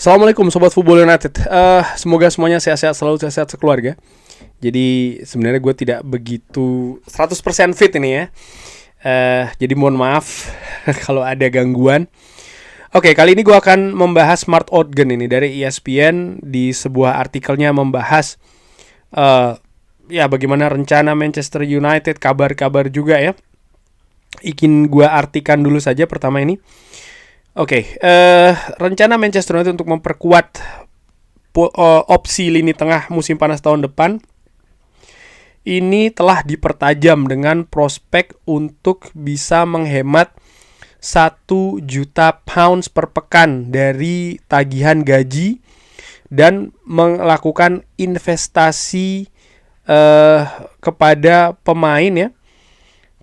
Assalamualaikum Sobat Football United. Semoga semuanya sehat-sehat selalu, sehat-sehat sekeluarga. Jadi sebenarnya gue tidak begitu 100% fit ini ya. Jadi mohon maaf kalau ada gangguan. Oke, kali ini gue akan membahas Mark Ogden ini dari ESPN. Di sebuah artikelnya membahas bagaimana rencana Manchester United, kabar-kabar juga ya. Ingin gue artikan dulu saja pertama ini. Rencana Manchester United untuk memperkuat opsi lini tengah musim panas tahun depan ini telah dipertajam dengan prospek untuk bisa menghemat 1 juta pounds per pekan dari tagihan gaji dan melakukan investasi kepada pemain ya,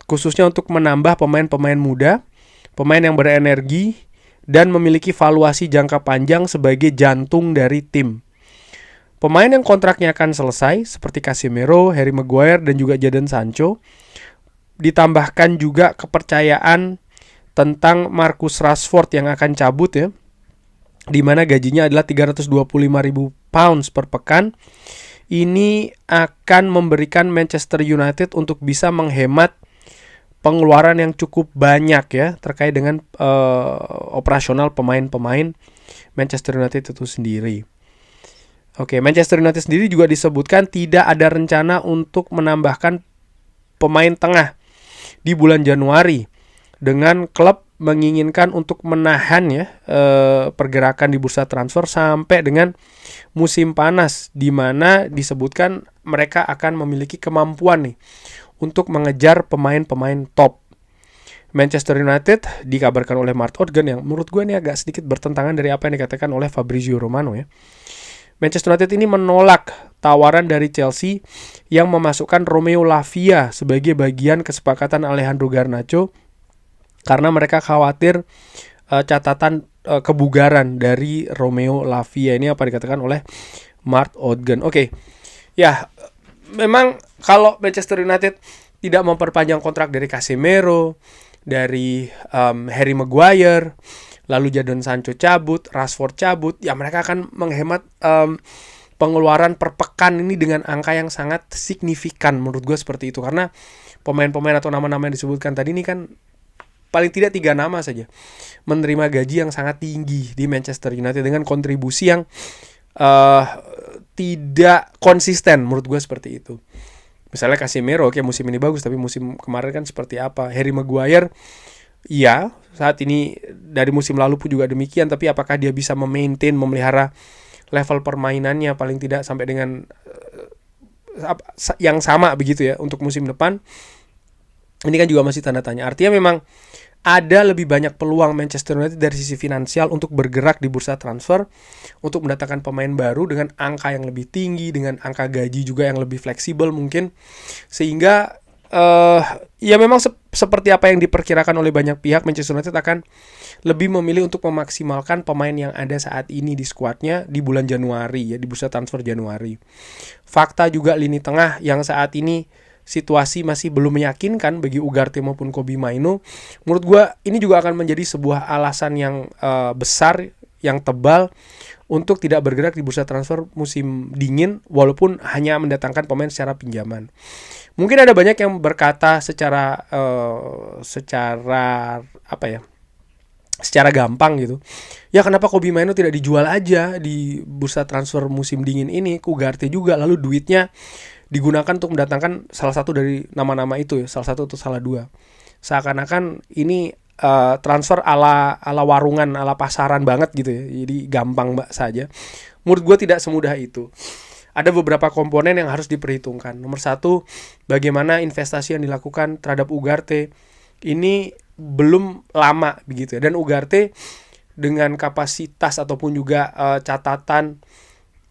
khususnya untuk menambah pemain-pemain muda, pemain yang berenergi dan memiliki valuasi jangka panjang sebagai jantung dari tim. Pemain yang kontraknya akan selesai seperti Casemiro, Harry Maguire dan juga Jadon Sancho. Ditambahkan juga kepercayaan tentang Marcus Rashford yang akan cabut ya, di mana gajinya adalah 325.000 pounds per pekan. Ini akan memberikan Manchester United untuk bisa menghemat pengeluaran yang cukup banyak ya terkait dengan operasional pemain-pemain Manchester United itu sendiri. Manchester United sendiri juga disebutkan tidak ada rencana untuk menambahkan pemain tengah di bulan Januari, dengan klub menginginkan untuk menahan ya pergerakan di bursa transfer sampai dengan musim panas, di mana disebutkan mereka akan memiliki kemampuan nih untuk mengejar pemain-pemain top. Manchester United dikabarkan oleh Mark Ogden yang menurut gue ini agak sedikit bertentangan dari apa yang dikatakan oleh Fabrizio Romano ya. Manchester United ini menolak tawaran dari Chelsea yang memasukkan Romeo Lavia sebagai bagian kesepakatan Alejandro Garnacho karena mereka khawatir catatan kebugaran dari Romeo Lavia. Ini apa dikatakan oleh Mark Ogden. Memang kalau Manchester United tidak memperpanjang kontrak dari Casemiro, dari Harry Maguire, lalu Jadon Sancho cabut, Rashford cabut, ya mereka akan menghemat pengeluaran per pekan ini dengan angka yang sangat signifikan menurut gue seperti itu. Karena pemain-pemain atau nama-nama yang disebutkan tadi ini kan paling tidak 3 nama saja menerima gaji yang sangat tinggi di Manchester United dengan kontribusi yang tidak konsisten menurut gue seperti itu. Misalnya Casemiro, musim ini bagus, tapi musim kemarin kan seperti apa? Harry Maguire, iya saat ini dari musim lalu pun juga demikian, tapi apakah dia bisa memelihara level permainannya paling tidak sampai dengan yang sama begitu ya untuk musim depan? Ini kan juga masih tanda tanya. Artinya memang ada lebih banyak peluang Manchester United dari sisi finansial untuk bergerak di bursa transfer, untuk mendatangkan pemain baru dengan angka yang lebih tinggi, dengan angka gaji juga yang lebih fleksibel mungkin. Sehingga memang seperti apa yang diperkirakan oleh banyak pihak, Manchester United akan lebih memilih untuk memaksimalkan pemain yang ada saat ini di skuadnya di bulan Januari ya, di bursa transfer Januari. Fakta juga lini tengah yang saat ini situasi masih belum meyakinkan bagi Ugarte maupun Kobbie Mainoo. Menurut gue ini juga akan menjadi sebuah alasan yang besar, yang tebal untuk tidak bergerak di bursa transfer musim dingin walaupun hanya mendatangkan pemain secara pinjaman. Mungkin ada banyak yang berkata secara gampang gitu. Ya kenapa Kobbie Mainoo tidak dijual aja di bursa transfer musim dingin ini ke Ugarte juga, lalu duitnya digunakan untuk mendatangkan salah satu dari nama-nama itu ya, salah satu atau salah dua. Seakan-akan ini transfer ala warungan, ala pasaran banget gitu ya. Jadi gampang saja. Menurut gue tidak semudah itu. Ada beberapa komponen yang harus diperhitungkan. Nomor 1, bagaimana investasi yang dilakukan terhadap Ugarte ini belum lama begitu ya. Dan Ugarte dengan kapasitas ataupun juga catatan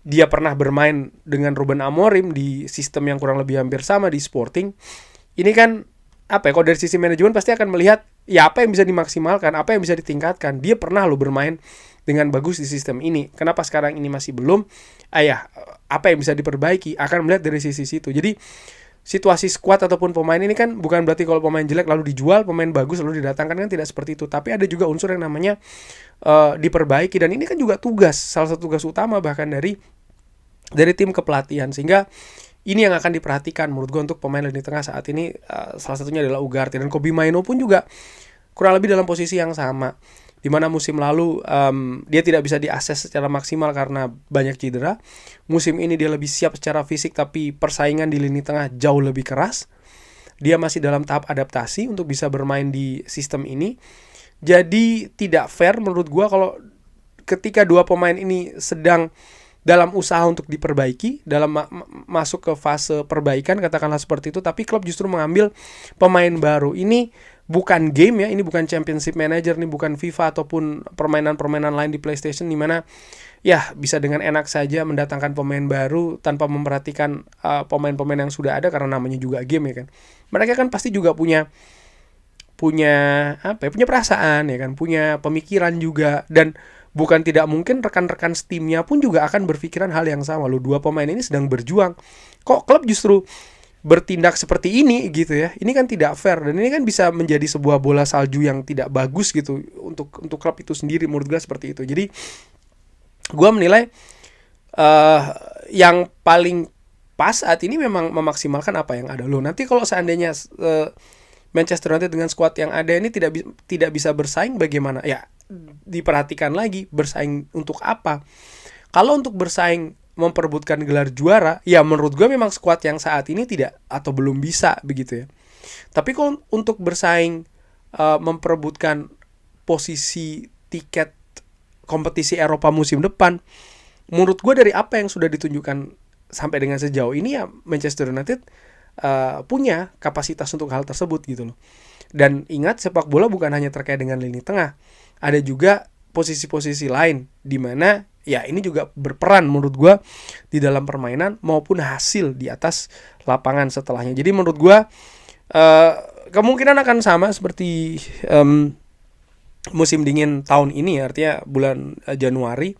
dia pernah bermain dengan Ruben Amorim di sistem yang kurang lebih hampir sama di Sporting. Ini kan kalau dari sisi manajemen pasti akan melihat ya apa yang bisa dimaksimalkan, apa yang bisa ditingkatkan. Dia pernah bermain dengan bagus di sistem ini. Kenapa sekarang ini masih belum? Apa yang bisa diperbaiki? Akan melihat dari sisi situ. Jadi situasi squad ataupun pemain ini kan bukan berarti kalau pemain jelek lalu dijual, pemain bagus lalu didatangkan, kan tidak seperti itu. Tapi ada juga unsur yang namanya diperbaiki, dan ini kan juga salah satu tugas utama bahkan dari tim kepelatihan. Sehingga ini yang akan diperhatikan menurut gue untuk pemain lini tengah saat ini. Salah satunya adalah Ugarte, dan Kobbie Mainoo pun juga kurang lebih dalam posisi yang sama, dimana musim lalu dia tidak bisa diakses secara maksimal karena banyak cedera. Musim ini dia lebih siap secara fisik, tapi persaingan di lini tengah jauh lebih keras. Dia masih dalam tahap adaptasi untuk bisa bermain di sistem ini. Jadi tidak fair menurut gue kalau ketika dua pemain ini sedang dalam usaha untuk diperbaiki, dalam masuk ke fase perbaikan, katakanlah seperti itu, tapi klub justru mengambil pemain baru. Ini bukan game ya, ini bukan Championship Manager, ini bukan FIFA ataupun permainan-permainan lain di PlayStation, dimana ya bisa dengan enak saja mendatangkan pemain baru tanpa memperhatikan pemain-pemain yang sudah ada, karena namanya juga game ya kan. Mereka kan pasti juga punya perasaan ya kan, punya pemikiran juga, dan bukan tidak mungkin rekan-rekan timnya pun juga akan berpikiran hal yang sama. Loh, dua pemain ini sedang berjuang, kok klub justru bertindak seperti ini gitu ya. Ini kan tidak fair, dan ini kan bisa menjadi sebuah bola salju yang tidak bagus gitu untuk klub itu sendiri. Menurut gue seperti itu. Jadi gue menilai yang paling pas saat ini memang memaksimalkan apa yang ada. Loh, nanti kalau seandainya Manchester United dengan skuad yang ada ini tidak bisa bersaing, bagaimana? Ya, diperhatikan lagi, bersaing untuk apa. Kalau untuk bersaing memperebutkan gelar juara, ya menurut gue memang skuad yang saat ini tidak atau belum bisa begitu ya. Tapi kalau untuk bersaing memperebutkan posisi tiket kompetisi Eropa musim depan, menurut gue dari apa yang sudah ditunjukkan sampai dengan sejauh ini, ya Manchester United punya kapasitas untuk hal tersebut gitu loh. Dan ingat, sepak bola bukan hanya terkait dengan lini tengah, ada juga posisi-posisi lain di mana ya ini juga berperan menurut gue di dalam permainan maupun hasil di atas lapangan setelahnya. Jadi menurut gue kemungkinan akan sama seperti musim dingin tahun ini, artinya bulan Januari,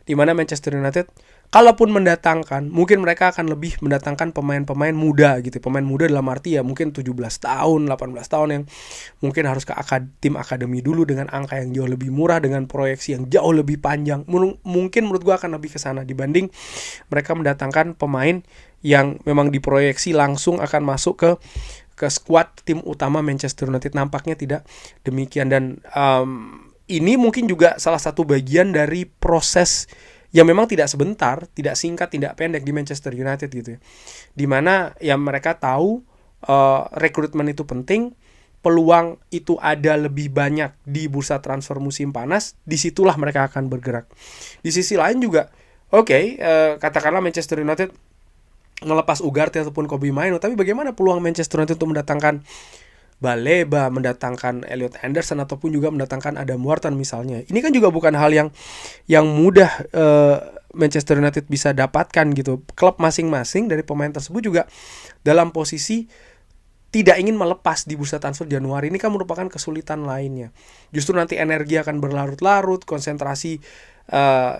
di mana Manchester United kalaupun mendatangkan, mungkin mereka akan lebih mendatangkan pemain-pemain muda gitu. Pemain muda dalam arti ya mungkin 17 tahun, 18 tahun yang mungkin harus ke tim akademi dulu dengan angka yang jauh lebih murah, dengan proyeksi yang jauh lebih panjang. Mungkin menurut gue akan lebih ke sana dibanding mereka mendatangkan pemain yang memang diproyeksi langsung akan masuk ke skuad tim utama Manchester United. Nampaknya tidak demikian, dan ini mungkin juga salah satu bagian dari proses yang memang tidak sebentar, tidak singkat, tidak pendek di Manchester United gitu ya. Dimana ya mereka tahu rekrutmen itu penting, peluang itu ada lebih banyak di bursa transfer musim panas, disitulah mereka akan bergerak. Di sisi lain juga, katakanlah Manchester United ngelepas Ugarte ataupun Kobbie Mainoo, tapi bagaimana peluang Manchester United untuk mendatangkan Baleba, mendatangkan Elliot Anderson, ataupun juga mendatangkan Adam Wharton misalnya. Ini kan juga bukan hal yang mudah Manchester United bisa dapatkan gitu. Klub masing-masing dari pemain tersebut juga dalam posisi tidak ingin melepas di bursa transfer Januari. Ini kan merupakan kesulitan lainnya. Justru nanti energi akan berlarut-larut, konsentrasi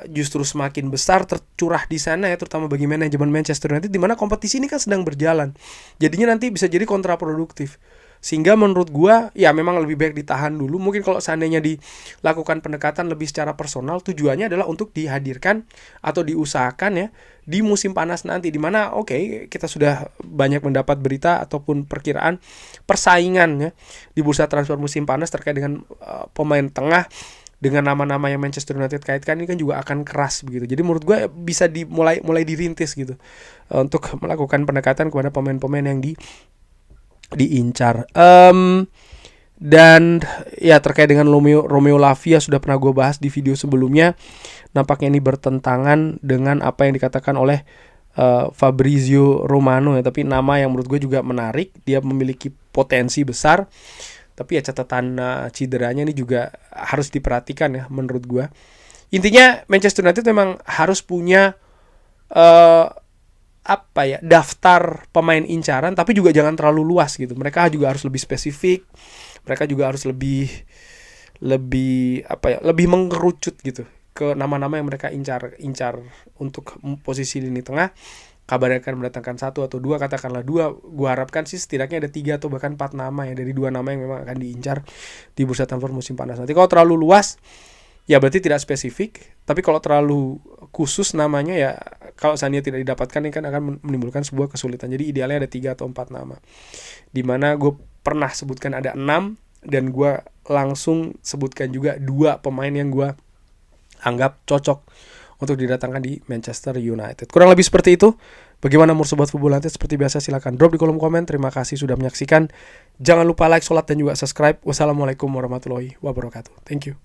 justru semakin besar tercurah di sana ya, terutama bagi manajemen Manchester United, di mana kompetisi ini kan sedang berjalan. Jadinya nanti bisa jadi kontraproduktif. Sehingga menurut gua ya memang lebih baik ditahan dulu. Mungkin kalau seandainya dilakukan pendekatan lebih secara personal, tujuannya adalah untuk dihadirkan atau diusahakan ya di musim panas nanti, dimana kita sudah banyak mendapat berita ataupun perkiraan persaingan ya di bursa transfer musim panas terkait dengan pemain tengah dengan nama-nama yang Manchester United kaitkan, ini kan juga akan keras begitu. Jadi menurut gue bisa mulai dirintis gitu untuk melakukan pendekatan kepada pemain-pemain yang diincar. Dan ya terkait dengan Romeo Lavia sudah pernah gue bahas di video sebelumnya. Nampaknya ini bertentangan dengan apa yang dikatakan oleh Fabrizio Romano ya. Tapi nama yang menurut gue juga menarik, dia memiliki potensi besar. Tapi ya catatan cederanya ini juga harus diperhatikan ya menurut gue. Intinya Manchester United memang harus punya daftar pemain incaran, tapi juga jangan terlalu luas gitu. Mereka juga harus lebih spesifik. Mereka juga harus lebih mengerucut gitu ke nama-nama yang mereka incar untuk posisi lini tengah. kabarnya akan mendatangkan 1 atau 2, katakanlah 2, gue harapkan sih setidaknya ada 3 atau bahkan 4 nama ya, dari 2 nama yang memang akan diincar di bursa transfer musim panas nanti. Kalau terlalu luas ya berarti tidak spesifik, tapi kalau terlalu khusus namanya ya, kalau seandainya tidak didapatkan ini kan akan menimbulkan sebuah kesulitan. Jadi idealnya ada 3 atau 4 nama, dimana gue pernah sebutkan ada 6, dan gue langsung sebutkan juga 2 pemain yang gue anggap cocok untuk didatangkan di Manchester United. Kurang lebih seperti itu. Bagaimana menurut Sobat Football United? Seperti biasa silahkan drop di kolom komen. Terima kasih sudah menyaksikan. Jangan lupa like, sholat, dan juga subscribe. Wassalamualaikum warahmatullahi wabarakatuh. Thank you.